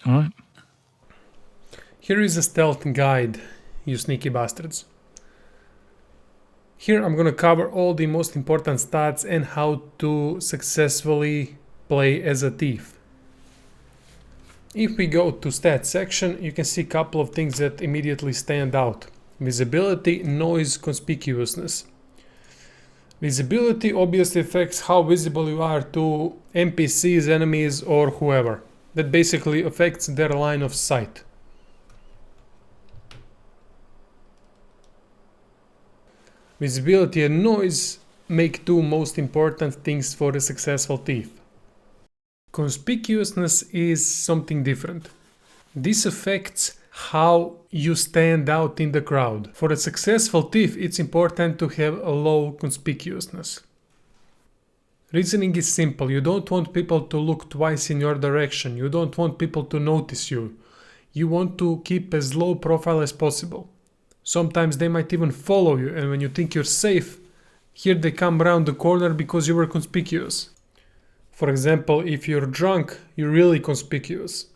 Alright. Here is a stealth guide, you sneaky bastards. Here I'm gonna cover all the most important stats and how to successfully play as a thief. If we go to stats section, you can see a couple of things that immediately stand out. Visibility, noise, conspicuousness. Visibility obviously affects how visible you are to NPCs, enemies, or whoever. That basically affects their line of sight. Visibility and noise make two most important things for a successful thief. Conspicuousness is something different. This affects how you stand out in the crowd. For a successful thief, it's important to have a low conspicuousness. Reasoning is simple. You don't want people to look twice in your direction. You don't want people to notice you. You want to keep as low profile as possible. Sometimes they might even follow you, and when you think you're safe, here they come around the corner because you were conspicuous. For example, if you're drunk, you're really conspicuous.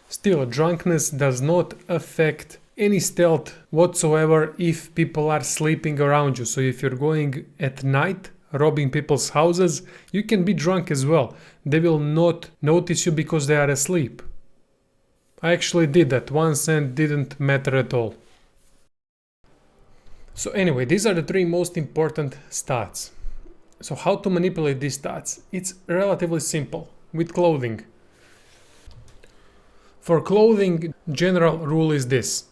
Still, drunkenness does not affect any stealth whatsoever if people are sleeping around you. So if you're going at night, robbing people's houses, you can be drunk as well. They will not notice you because they are asleep. I actually did that once and didn't matter at all. So anyway, these are the three most important stats. So how to manipulate these stats? It's relatively simple with clothing. For clothing, general rule is this.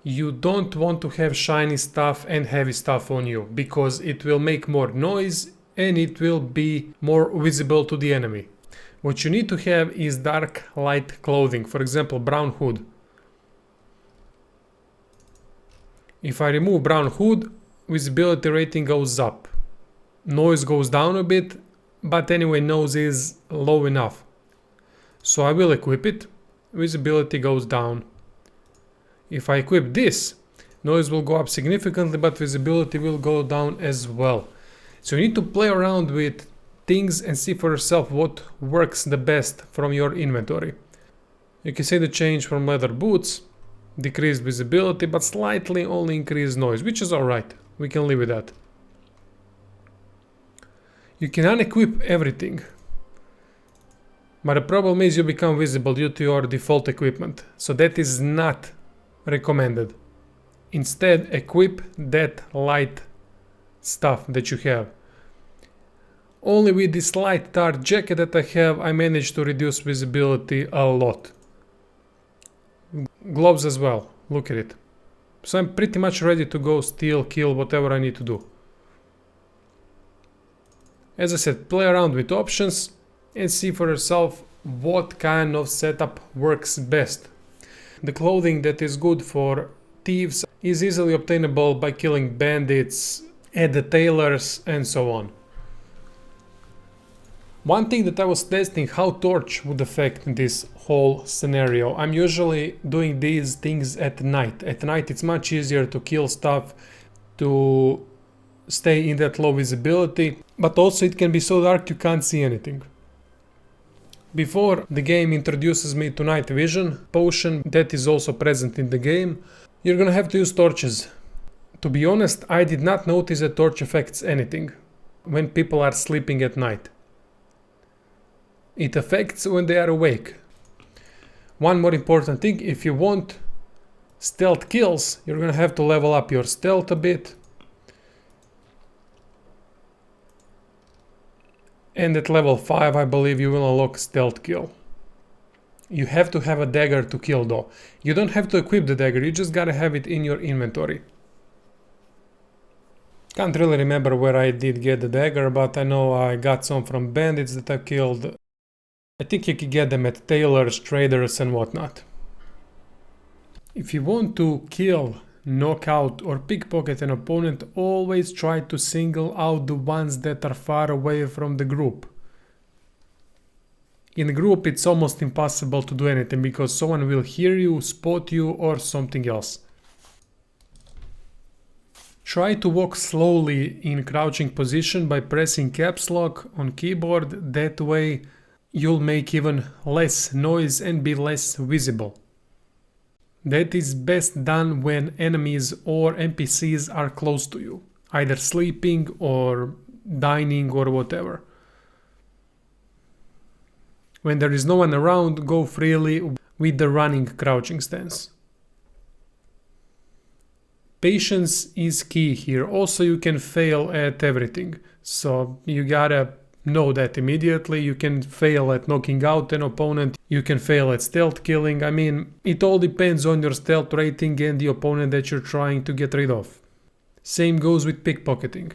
You don't want to have shiny stuff and heavy stuff on you because it will make more noise and it will be more visible to the enemy. What you need to have is dark light clothing, for example, brown hood. If I remove brown hood, visibility rating goes up. Noise goes down a bit, but anyway, noise is low enough. So I will equip it, visibility goes down. If I equip this, noise will go up significantly, but visibility will go down as well. So you need to play around with things and see for yourself what works the best from your inventory. You can see the change from leather boots, decreased visibility, but slightly only increased noise, which is alright. We can live with that. You can unequip everything, but the problem is you become visible due to your default equipment, so that is not recommended. Instead, equip that light stuff that you have. Only with this light dark jacket that I have, I managed to reduce visibility a lot. Gloves as well, look at it. So I'm pretty much ready to go steal, kill, whatever I need to do. As I said, play around with options and see for yourself what kind of setup works best. The clothing that is good for thieves is easily obtainable by killing bandits, at the tailors, and so on. One thing that I was testing how torch would affect this whole scenario. I'm usually doing these things at night. At night it's much easier to kill stuff, to stay in that low visibility, but also it can be so dark you can't see anything. Before the game introduces me to night vision potion that is also present in the game, you're gonna have to use torches. To be honest, I did not notice that torch affects anything when people are sleeping at night. It affects when they are awake. One more important thing, if you want stealth kills, you're gonna have to level up your stealth a bit. And at level 5 I believe you will unlock stealth kill. You have to have a dagger to kill though. You don't have to equip the dagger, you just gotta have it in your inventory. Can't really remember where I did get the dagger, but I know I got some from bandits that I killed. I think you can get them at tailors, traders and whatnot. If you want to kill, knock out or pickpocket an opponent, always try to single out the ones that are far away from the group. In a group it's almost impossible to do anything because someone will hear you, spot you or something else. Try to walk slowly in crouching position by pressing caps lock on keyboard, that way you'll make even less noise and be less visible. That is best done when enemies or NPCs are close to you, either sleeping or dining or whatever. When there is no one around, go freely with the running crouching stance. Patience is key here. Also, you can fail at everything, so you gotta know that immediately. You can fail at knocking out an opponent, you can fail at stealth killing. I mean, it all depends on your stealth rating and the opponent that you're trying to get rid of. Same goes with pickpocketing.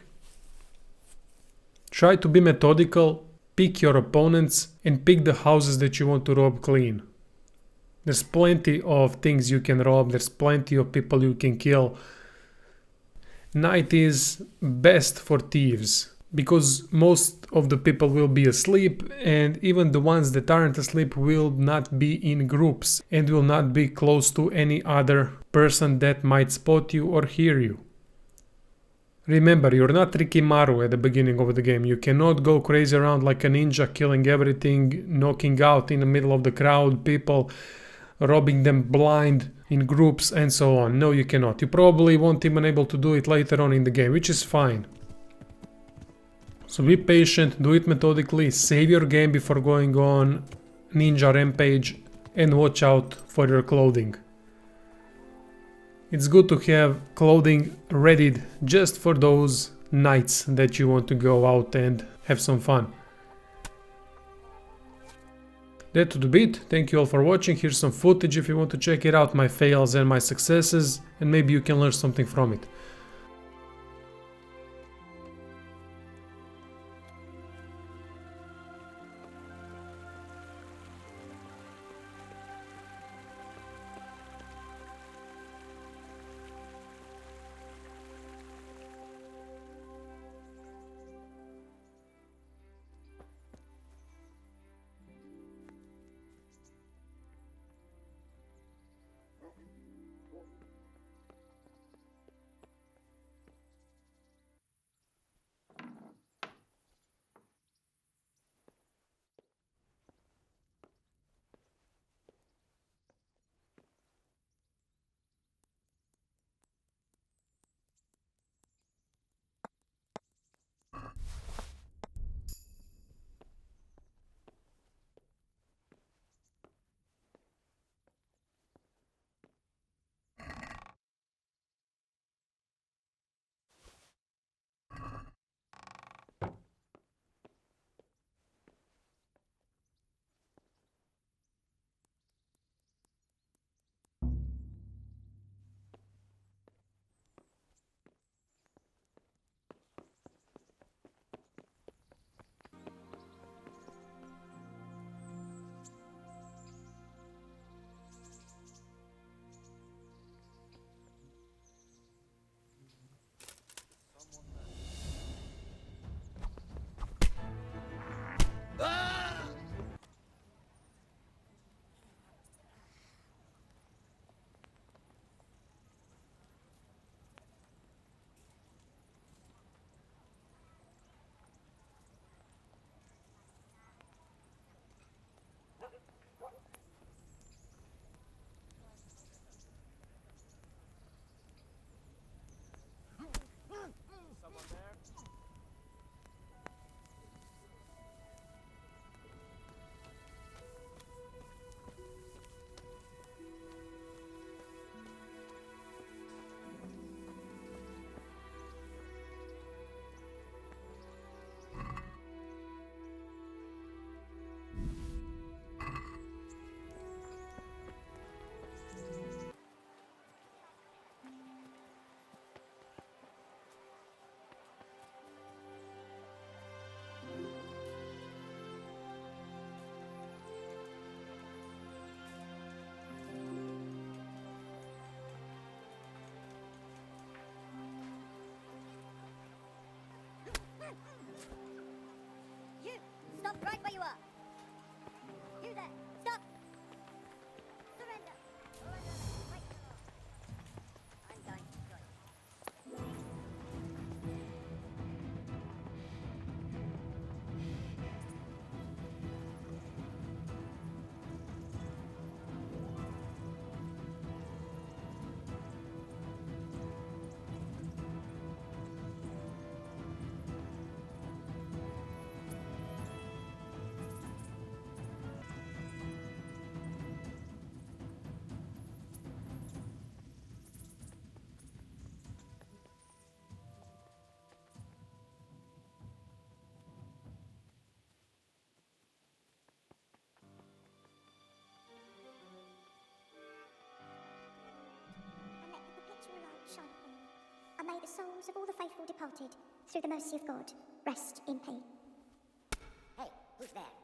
Try to be methodical, pick your opponents, and pick the houses that you want to rob clean. There's plenty of things you can rob, there's plenty of people you can kill. Night is best for thieves, because most of the people will be asleep, and even the ones that aren't asleep will not be in groups and will not be close to any other person that might spot you or hear you. Remember, you're not Rikimaru at the beginning of the game. You cannot go crazy around like a ninja, killing everything, knocking out in the middle of the crowd, people, robbing them blind in groups and so on. No, you cannot. You probably won't even able to do it later on in the game, which is fine. So be patient, do it methodically, save your game before going on ninja rampage, and watch out for your clothing. It's good to have clothing readied just for those nights that you want to go out and have some fun. That would be it. Thank you all for watching. Here's some footage if you want to check it out, my fails and my successes, and maybe you can learn something from it. souls of all the faithful departed, through the mercy of God, rest in peace. Hey, who's there?